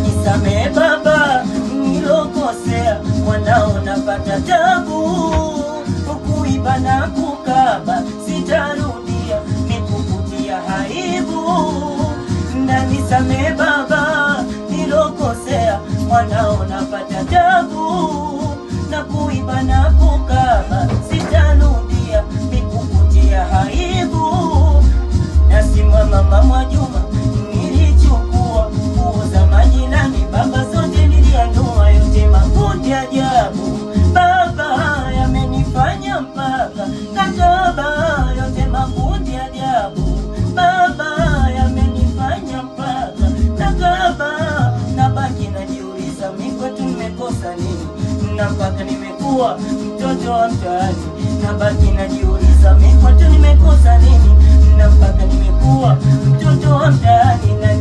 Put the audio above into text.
nisamehe baba, nilokosea, mwanao napata tabu, kuiba na kukaba sitarudia, nikukutia aibu. Na nisamehe baba, nilokosea, mwanao napata tabu, na kuiba na kukaba sitarudia, nikukutia aibu. Nasimama mama Juma, nilichukua kuuza majirani, baba zote nilianua, yote makundi ajabu baba yamenifanya mpaka kataba, yote makundi ajabu baba yamenifanya mpaka nakaba. Nabaki najiuliza mimi kwetu nimekosa nini, na mpaka nimekuwa mtoto wa mtaani. Nabaki najiuliza mimi kwetu nimekosa nini, na mpaka nimekuwa mtoto wa mtaani. Na